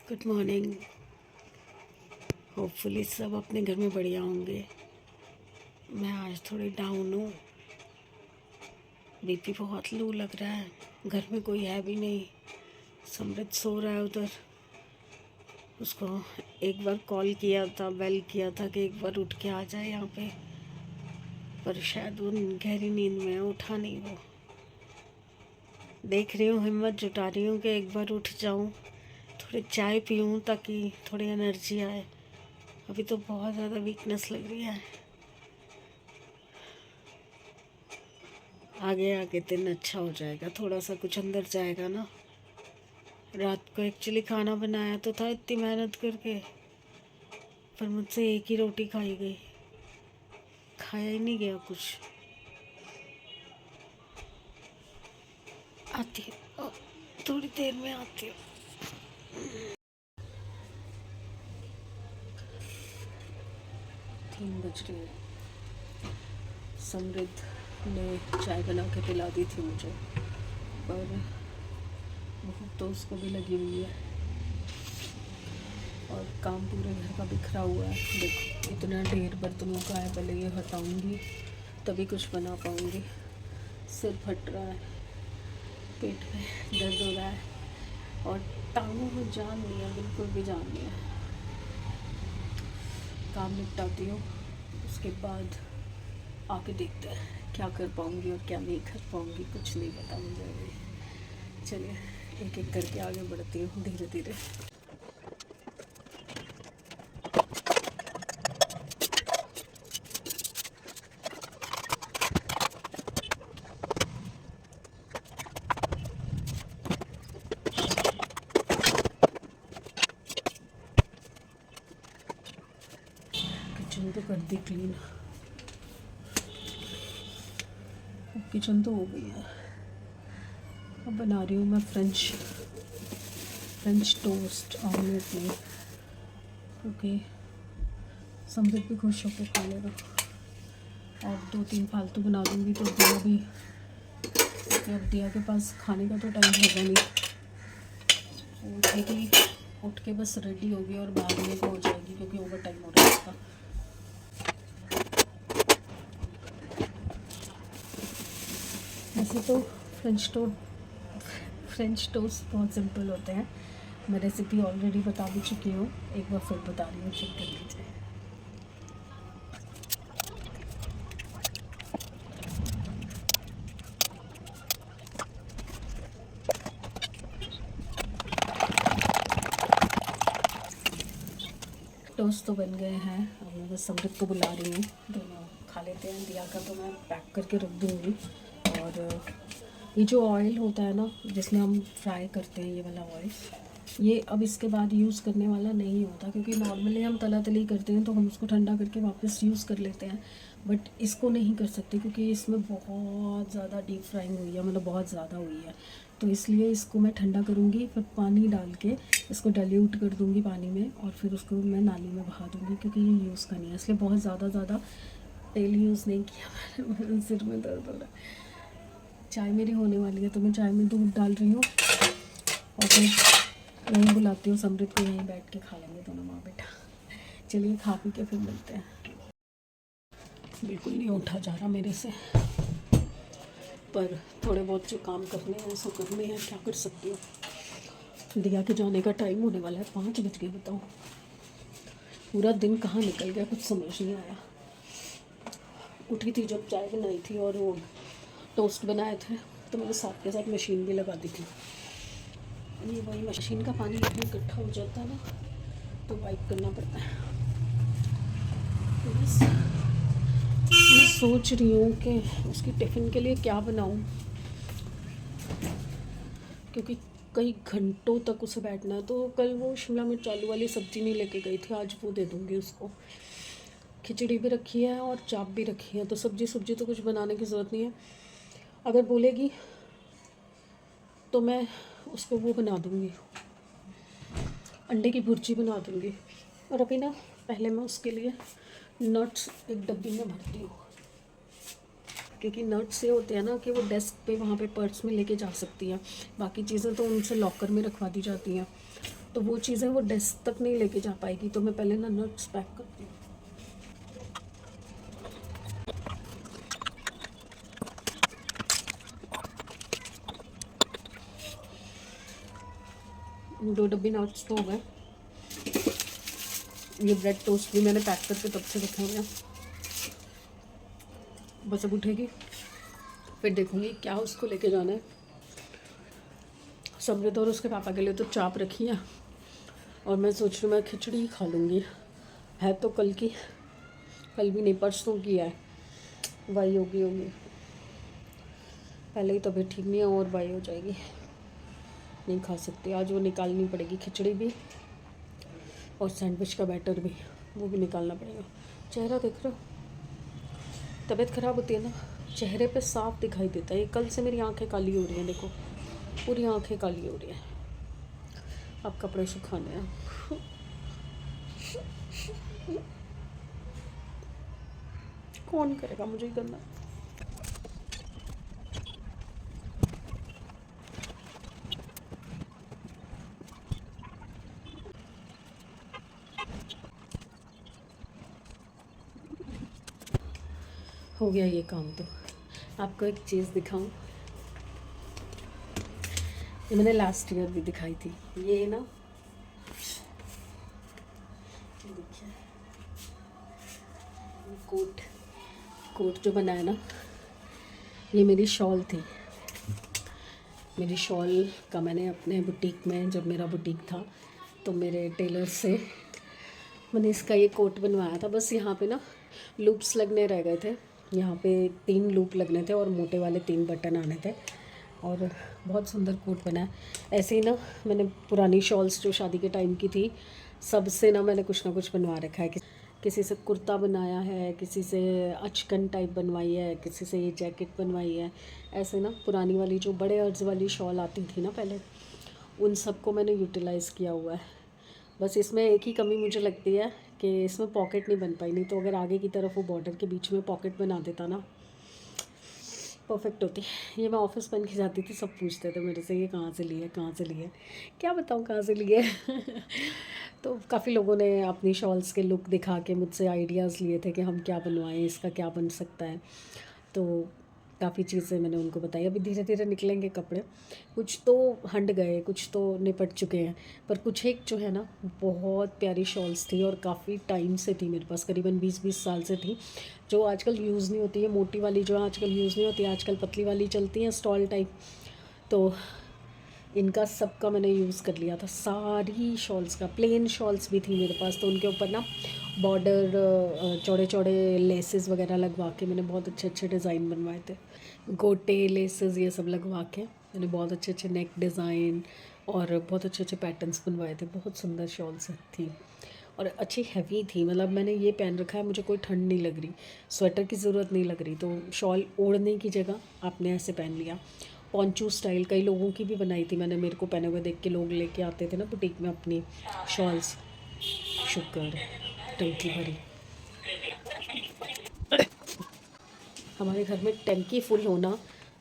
Good morning. Hopefully सब अपने घर में बढ़िया होंगे। मैं आज थोड़ी डाउन हूँ, बीपी बहुत लो लग रहा है। घर में कोई है भी नहीं, समृद्ध सो रहा है उधर। उसको एक बार कॉल किया था, बेल किया था कि एक बार उठ के आ जाए यहाँ पे, पर शायद वो गहरी नींद में है, उठा नहीं वो। देख रही हूँ, हिम्मत जुटा रही हूँ कि एक बार उठ जाऊँ, थोड़ी चाय पीऊँ ताकि थोड़ी एनर्जी आए। अभी तो बहुत ज़्यादा वीकनेस लग रही है। आगे आगे दिन अच्छा हो जाएगा, थोड़ा सा कुछ अंदर जाएगा ना। रात को एक्चुअली खाना बनाया तो था इतनी मेहनत करके, पर मुझसे एक ही रोटी खाई गई, खाया ही नहीं गया कुछ। आती हूँ, थोड़ी देर में आती हूँ। 3 बज रहे हैं। समृद्ध ने चाय बना के पिला दी थी मुझे, पर भूख तो उसको भी लगी हुई है और काम पूरे घर का बिखरा हुआ है। देखो इतना ढेर बर्तनों का है, पहले ये हटाऊंगी तभी कुछ बना पाऊंगी। सिर फट रहा है, पेट में दर्द हो रहा है और टांगों में जान नहीं है, बिल्कुल भी जान नहीं है। काम निपटाती हूँ, उसके बाद आके देखते हैं क्या कर पाऊँगी और क्या नहीं कर पाऊँगी, कुछ नहीं पता मुझे अभी। चलिए एक एक करके आगे बढ़ती हूँ धीरे धीरे। किचन तो कर दी क्लीन, किचन तो हो गई है। अब बना रही हूँ मैं फ्रेंच टोस्ट ऑमलेट में। ओके, समृद्ध भी खुश होकर खा लेगा और 2-3 फालतू बना दूँगी तो दिया भी, क्योंकि अब दिया के पास खाने का तो टाइम होगा नहीं। उठेगी, उठ के बस रेडी होगी और भागने को हो जाएगी क्योंकि ओवर टाइम हो रहा है उसका। वैसे तो फ्रेंच टोस्ट बहुत सिंपल होते हैं। मैं रेसिपी ऑलरेडी बता भी चुकी हूँ, एक बार फिर बता रही हूँ, चेक कर लीजिए। टोस्ट तो बन गए हैं, अब मैं बस समृद्ध को बुला रही हूँ, दोनों खा लेते हैं। दिया का तो मैं पैक करके रख दूँगी। और ये जो ऑयल होता है ना जिसमें हम फ्राई करते हैं, ये वाला ऑयल, ये अब इसके बाद यूज़ करने वाला नहीं होता, क्योंकि नॉर्मली हम तला तली करते हैं तो हम उसको ठंडा करके वापस यूज़ कर लेते हैं। बट इसको नहीं कर सकते क्योंकि इसमें बहुत ज़्यादा डीप फ्राइंग हुई है, मतलब बहुत ज़्यादा हुई है। तो इसलिए इसको मैं ठंडा करूँगी, फिर पानी डाल के इसको डाइल्यूट कर दूँगी पानी में और फिर उसको मैं नाली में बहा दूँगी, क्योंकि ये यूज़ करनी है। इसलिए बहुत ज़्यादा तेल यूज़ नहीं किया मैंने। सिर में दर्द हो रहा है। चाय मेरी होने वाली है तो मैं चाय में दूध डाल रही हूँ और फिर यहीं बुलाती हूँ समृद्ध को, यहीं बैठ के खा लेंगे दोनों माँ बेटा। चलिए खा पी के फिर मिलते हैं। बिल्कुल नहीं उठा जा रहा मेरे से, पर थोड़े बहुत जो काम करने हैं सो करने हैं, क्या कर सकती हूँ। दिया के जाने का टाइम होने वाला है, 5 बज गए। बताओ पूरा दिन कहाँ निकल गया, कुछ समझ नहीं आया। उठी थी जब चाय बनाई थी और वो टोस्ट बनाए थे तो मैंने साथ के साथ मशीन भी लगा दी थी। ये वही मशीन का पानी इतना इकट्ठा हो जाता है ना तो वाइप करना पड़ता है। तो बस मैं सोच रही हूँ कि उसकी टिफ़िन के लिए क्या बनाऊँ, क्योंकि कई घंटों तक उसे बैठना है। तो कल वो शिमला मिर्च आलू वाली सब्ज़ी नहीं लेके गई थी, आज वो दे दूँगी उसको। खिचड़ी भी रखी है और चाप भी रखी है, तो सब्ज़ी तो कुछ बनाने की ज़रूरत नहीं है। अगर बोलेगी तो मैं उसको वो बना दूँगी, अंडे की भुर्जी बना दूँगी। और अभी ना पहले मैं उसके लिए नट्स एक डब्बी में भरती हूँ, क्योंकि नट्स ये होते हैं ना कि वो डेस्क पे वहाँ पे पर्स में लेके जा सकती है, बाकी चीज़ें तो उनसे लॉकर में रखवा दी जाती हैं। तो वो चीज़ें वो डेस्क तक नहीं लेके जा पाएगी, तो मैं पहले ना नट्स पैक करती हूँ। दो डब्बी नट्स तो हो गए। ये ब्रेड टोस्ट भी मैंने पैक करके तब से रखे हुए हैं। बस अब उठेगी फिर देखूँगी क्या उसको लेके जाना है। समृद्ध और उसके पापा के लिए तो चाप रखी है और मैं सोच रही हूँ मैं खिचड़ी ही खा लूँगी। है तो कल की, कल भी नहीं परसों की है, वाई होगी। पहले ही तबीयत ठीक नहीं है और वाई हो जाएगी, नहीं खा सकती। आज वो निकालनी पड़ेगी खिचड़ी भी और सैंडविच का बैटर भी, वो भी निकालना पड़ेगा। चेहरा देख रहे हो, तबीयत ख़राब होती है ना, चेहरे पे साफ दिखाई देता है। कल से मेरी आंखें काली हो रही हैं, देखो पूरी आंखें काली हो रही हैं। अब कपड़े सुखाने हैं। कौन करेगा, मुझे ही करना। हो गया ये काम। तो आपको एक चीज़ दिखाऊं, ये मैंने लास्ट ईयर भी दिखाई थी। ये ना देखिए, कोट कोट जो बनाया ना, ये मेरी शॉल थी। मेरी शॉल का मैंने अपने बुटीक में, जब मेरा बुटीक था तो मेरे टेलर से मैंने इसका ये कोट बनवाया था। बस यहाँ पे ना लूप्स लगने रह गए थे, यहाँ पे 3 लूप लगने थे और मोटे वाले 3 बटन आने थे और बहुत सुंदर कोट बना है। ऐसे ही ना मैंने पुरानी शॉल्स जो शादी के टाइम की थी, सबसे ना मैंने कुछ ना कुछ बनवा रखा है। किसी से कुर्ता बनाया है, किसी से अचकन टाइप बनवाई है, किसी से ये जैकेट बनवाई है। ऐसे ना पुरानी वाली जो बड़े अर्ज वाली शॉल आती थी ना पहले, उन सबको मैंने यूटिलाइज़ किया हुआ है। बस इसमें एक ही कमी मुझे लगती है कि इसमें पॉकेट नहीं बन पाई, नहीं तो अगर आगे की तरफ वो बॉर्डर के बीच में पॉकेट बना देता ना, परफेक्ट होती। ये मैं ऑफिस पहन के जाती थी, सब पूछते थे मेरे से ये कहाँ से लिए, कहाँ से लिए, क्या बताऊँ कहाँ से लिए। तो काफ़ी लोगों ने अपनी शॉल्स के लुक दिखा के मुझसे आइडियाज़ लिए थे कि हम क्या बनवाएं, इसका क्या बन सकता है। तो काफ़ी चीज़ें मैंने उनको बताई। अभी धीरे धीरे निकलेंगे कपड़े, कुछ तो हट गए, कुछ तो निपट चुके हैं, पर कुछ एक जो है ना बहुत प्यारी शॉल्स थी और काफ़ी टाइम से थी मेरे पास, करीबन 20-20 साल से थी, जो आजकल यूज़ नहीं होती है। मोटी वाली जो आजकल यूज़ नहीं होती, आजकल पतली वाली चलती हैं स्टॉल टाइप। तो इनका सबका मैंने यूज़ कर लिया था, सारी शॉल्स का। प्लेन शॉल्स भी थी मेरे पास, तो उनके ऊपर ना बॉर्डर चौड़े चौड़े लेसेस वगैरह लगवा के मैंने बहुत अच्छे अच्छे डिज़ाइन बनवाए थे। गोटे लेसेस ये सब लगवा के मैंने बहुत अच्छे अच्छे नेक डिज़ाइन और बहुत अच्छे अच्छे पैटर्न्स बनवाए थे। बहुत सुंदर शॉल्स थी और अच्छी हैवी थी। मतलब मैंने ये पहन रखा है, मुझे कोई ठंड नहीं लग रही, स्वेटर की ज़रूरत नहीं लग रही। तो शॉल ओढ़ने की जगह आपने ऐसे पहन लिया। पॉन्चू स्टाइल कई लोगों की भी बनाई थी मैंने, मेरे को पहने हुए देख के लोग लेके आते थे ना बुटीक में अपनी शॉल्स। शुक्र टंकी भरी। हमारे घर में टंकी फुल होना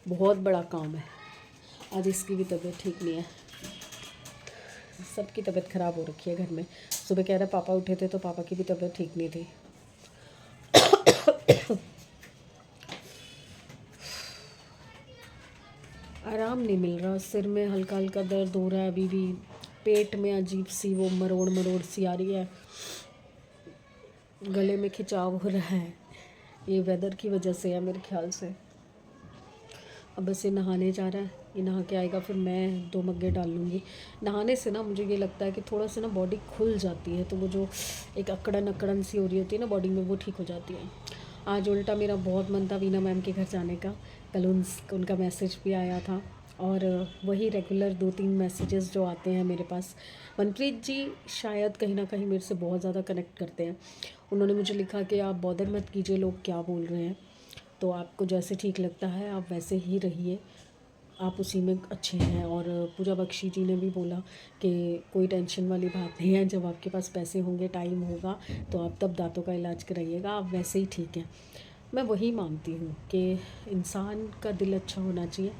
बहुत बड़ा काम है। आज इसकी भी तबीयत ठीक नहीं है, सबकी तबीयत ख़राब हो रखी है घर में। सुबह कह रहे पापा उठे थे तो पापा की भी तबीयत ठीक नहीं थी। आराम नहीं मिल रहा, सिर में हल्का हल्का दर्द हो रहा है अभी भी, पेट में अजीब सी वो मरोड़ मरोड़ सी आ रही है, गले में खिंचाव हो रहा है। ये वेदर की वजह से है मेरे ख्याल से। अब बस ये नहाने जा रहा है, ये नहा के आएगा फिर मैं 2 मग्गे डाल लूँगी। नहाने से ना मुझे ये लगता है कि थोड़ा सा ना बॉडी खुल जाती है, तो वो जो एक अकड़न अकड़न सी हो रही होती है ना बॉडी में, वो ठीक हो जाती है। आज उल्टा मेरा बहुत मन था वीना मैम के घर जाने का, कल उनका मैसेज भी आया था और वही रेगुलर 2-3 मैसेजेस जो आते हैं मेरे पास। मनप्रीत जी शायद कहीं ना कहीं मेरे से बहुत ज़्यादा कनेक्ट करते हैं। उन्होंने मुझे लिखा कि आप बॉदर मत कीजिए लोग क्या बोल रहे हैं, तो आपको जैसे ठीक लगता है आप वैसे ही रहिए, आप उसी में अच्छे हैं। और पूजा बख्शी जी ने भी बोला कि कोई टेंशन वाली बात नहीं है, जब आपके पास पैसे होंगे, टाइम होगा, तो आप तब दांतों का इलाज कराइएगा, आप वैसे ही ठीक हैं। मैं वही मानती हूँ कि इंसान का दिल अच्छा होना चाहिए।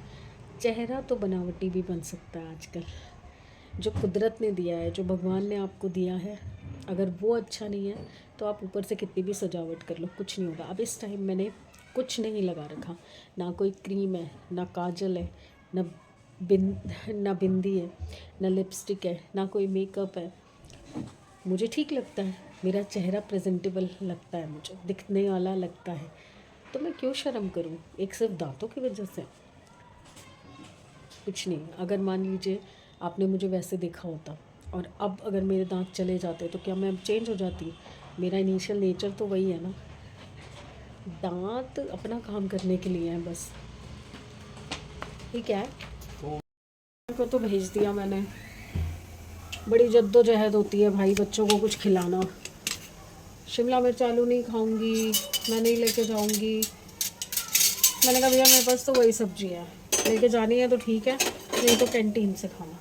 चेहरा तो बनावटी भी बन सकता है आजकल, जो कुदरत ने दिया है, जो भगवान ने आपको दिया है, अगर वो अच्छा नहीं है तो आप ऊपर से कितनी भी सजावट कर लो, कुछ नहीं होगा। अब इस टाइम मैंने कुछ नहीं लगा रखा, ना कोई क्रीम है, ना काजल है, ना ना बिंदी है, ना लिपस्टिक है, ना कोई मेकअप है। मुझे ठीक लगता है, मेरा चेहरा प्रेजेंटेबल लगता है, मुझे दिखने वाला लगता है, तो मैं क्यों शर्म करूं एक सिर्फ दांतों की वजह से। कुछ नहीं, अगर मान लीजिए आपने मुझे वैसे देखा होता और अब अगर मेरे दांत चले जाते तो क्या मैं अब चेंज हो जाती? मेरा इनिशियल नेचर तो वही है ना। दांत अपना काम करने के लिए हैं बस। ठीक है, को तो भेज दिया मैंने। बड़ी जद्दोजहद होती है भाई बच्चों को कुछ खिलाना। शिमला मिर्च आलू नहीं खाऊंगी, मैं नहीं लेके जाऊंगी। मैंने कहा भैया मेरे पास तो वही सब्जी है, लेके जानी है तो ठीक है, नहीं तो कैंटीन से खाना।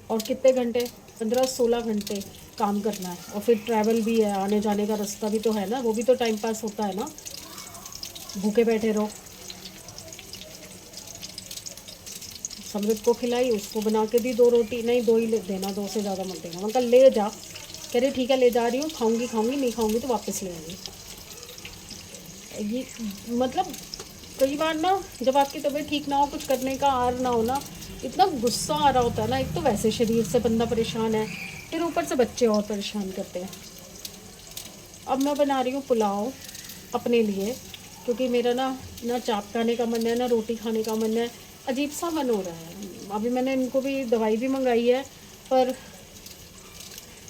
और कितने घंटे, 15-16 घंटे काम करना है, और फिर ट्रैवल भी है, आने जाने का रास्ता भी तो है ना, वो भी तो टाइम पास होता है ना। भूखे बैठे रहो। समृद्ध को खिलाई, उसको बना के दी 2 रोटी, नहीं 2 ही देना, 2 से ज़्यादा मत देना। मैं कहा ले जा, कह रही ठीक है ले जा रही हूँ, खाऊंगी खाऊंगी, नहीं खाऊंगी तो वापस ले आऊँगी। ये मतलब कई बार ना जब आपकी तबीयत ठीक ना हो, कुछ करने का आर ना हो ना, इतना गुस्सा आ रहा होता है ना। एक तो वैसे शरीर से बंदा परेशान है, फिर ऊपर से बच्चे और परेशान करते हैं। अब मैं बना रही हूँ पुलाव अपने लिए, क्योंकि मेरा ना चाप खाने का मन है, ना रोटी खाने का मन है। अजीब सा मन हो रहा है। अभी मैंने इनको भी दवाई भी मंगाई है, पर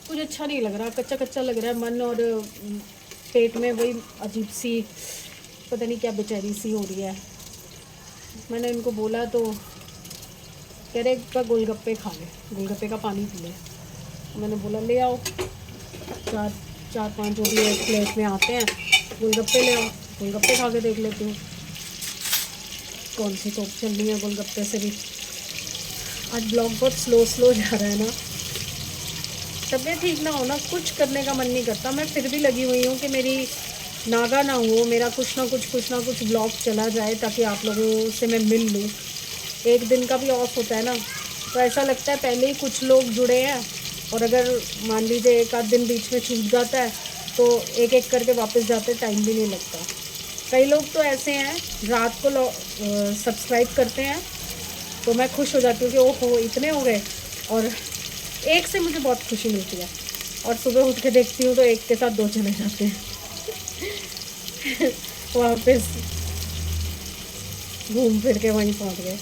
कुछ अच्छा नहीं लग रहा, कच्चा कच्चा लग रहा है मन, और पेट में वही अजीब सी पता नहीं क्या बेचैनी सी हो रही है। मैंने इनको बोला तो कह रहे एक गोलगप्पे खा ले, गोलगप्पे का पानी पी ले। मैंने बोला ले आओ, 4-5 जो भी एक प्लेट में आते हैं, गोलगप्पे ले आओ, गोलगप्पे खा के देख लेती हूँ कौन सी तोप चल रही है गोलगप्पे से भी। आज ब्लॉग बहुत स्लो जा रहा है ना। तबीयत ठीक ना हो ना, कुछ करने का मन नहीं करता। मैं फिर भी लगी हुई हूँ कि मेरी नागा ना हो, मेरा कुछ ना कुछ ब्लॉग चला जाए, ताकि आप लोगों से मैं मिल लूँ। एक दिन का भी ऑफ होता है ना, तो ऐसा लगता है पहले ही कुछ लोग जुड़े हैं, और अगर मान लीजिए एक आध दिन बीच में छूट जाता है तो एक एक करके वापस जाते टाइम भी नहीं लगता। कई लोग तो ऐसे हैं रात को सब्सक्राइब करते हैं, तो मैं खुश हो जाती हूँ कि ओहो इतने हो गए, और एक से मुझे बहुत खुशी मिलती है। और सुबह उठ के देखती हूँ तो एक के साथ 2 चले जाते हैं वापस घूम फिर के वहीं पहुँच गए।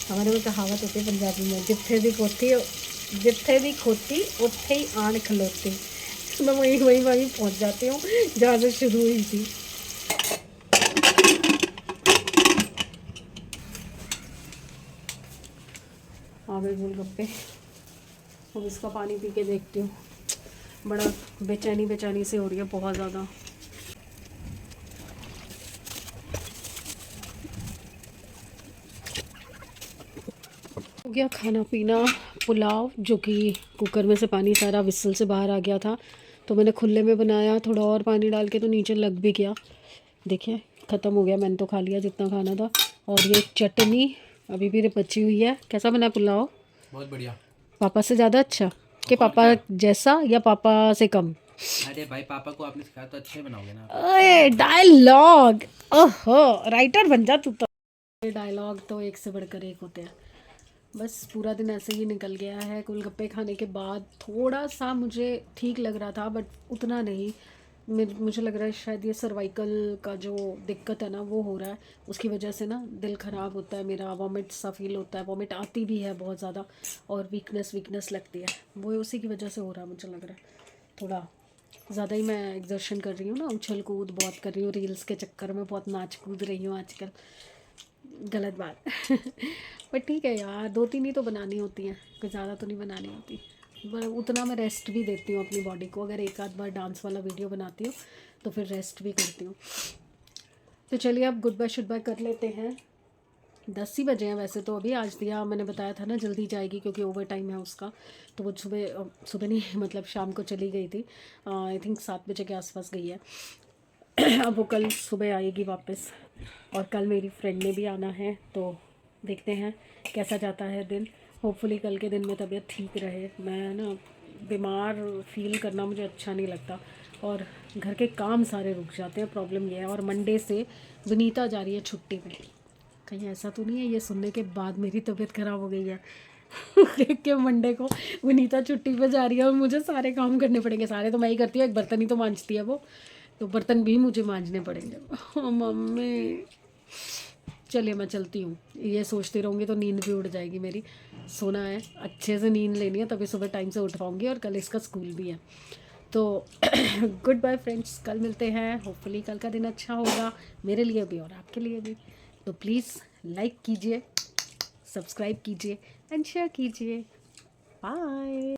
हमारे में कहावत होती है पंजाबी में, जिथे दी खोती उत्थे ही आन खलोती। मैं वहीं पहुंच जाती हूँ जहाँ से शुरू हुई थी। आ गए गोलगप्पे, अब इसका पानी पी के देखती हूँ। बड़ा बेचैनी से हो रही है बहुत ज़्यादा। हो गया खाना पीना, पुलाव जो कि कुकर में से पानी सारा विसल से बाहर आ गया था, तो मैंने खुले में बनाया, थोड़ा और पानी डाल के तो नीचे लग भी गया। देखिए ख़त्म हो गया, मैंने तो खा लिया जितना खाना था। और ये चटनी अभी भी बची हुई है। कैसा बना पुलाव? बहुत बढ़िया। पापा से ज़्यादा अच्छा कि पापा जैसा या पापा से कम? अरे भाई पापा को आपने सिखाया तो अच्छे बनाओगे ना। अरे डायलॉग, ओहो राइटर बन जा तू तो। डायलॉग तो एक से बढ़कर एक होते हैं। बस पूरा दिन ऐसे ही निकल गया है। गोलगप्पे खाने के बाद थोड़ा सा मुझे ठीक लग रहा था, बट उतना नहीं। मुझे लग रहा है शायद ये सर्वाइकल का जो दिक्कत है ना वो हो रहा है, उसकी वजह से ना दिल ख़राब होता है मेरा, वॉमिट सा फील होता है, वॉमिट आती भी है बहुत ज़्यादा, और वीकनेस लगती है, वो उसी की वजह से हो रहा है। मुझे लग रहा है थोड़ा ज़्यादा ही मैं एग्जर्शन कर रही हूँ ना, उछल कूद बहुत कर रही हूँ, रील्स के चक्कर में बहुत नाच कूद रही हूँ आजकल। गलत बात पर ठीक है यार, 2-3 ही तो बनानी होती हैं, कोई ज़्यादा तो नहीं बनानी होती। पर उतना मैं रेस्ट भी देती हूँ अपनी बॉडी को। अगर एक आध बार डांस वाला वीडियो बनाती हूँ तो फिर रेस्ट भी करती हूँ। तो चलिए अब गुड बाय कर लेते हैं। 10 ही बजे हैं वैसे तो अभी। आज दिया मैंने बताया था ना जल्दी जाएगी क्योंकि ओवर टाइम है उसका, तो वो सुबह नहीं मतलब शाम को चली गई थी। आई थिंक 7 बजे के आसपास गई है अब वो कल सुबह आएगी वापस, और कल मेरी फ्रेंड ने भी आना है, तो देखते हैं कैसा जाता है दिन। होपफुली कल के दिन में तबीयत ठीक रहे। मैं ना बीमार फील करना मुझे अच्छा नहीं लगता, और घर के काम सारे रुक जाते हैं, प्रॉब्लम ये है। और मंडे से विनीता जा रही है छुट्टी पे। कहीं ऐसा तो नहीं है ये सुनने के बाद मेरी तबीयत ख़राब हो गई है कि मंडे को विनीता छुट्टी पे जा रही है और मुझे सारे काम करने पड़ेंगे। सारे तो मैं ही करती हूँ, एक बर्तन ही तो मांजती है वो, तो बर्तन भी मुझे मांजने पड़ेंगे। मम्मी चलिए मैं चलती हूँ, ये सोचती रहूँगी तो नींद भी उड़ जाएगी मेरी। सोना है, अच्छे से नींद लेनी है, तभी सुबह टाइम से उठ पाऊँगी, और कल इसका स्कूल भी है। तो गुड बाय फ्रेंड्स, कल मिलते हैं। होपफुली कल का दिन अच्छा होगा मेरे लिए भी और आपके लिए भी। तो प्लीज़ लाइक कीजिए, सब्सक्राइब कीजिए एंड शेयर कीजिए। बाय।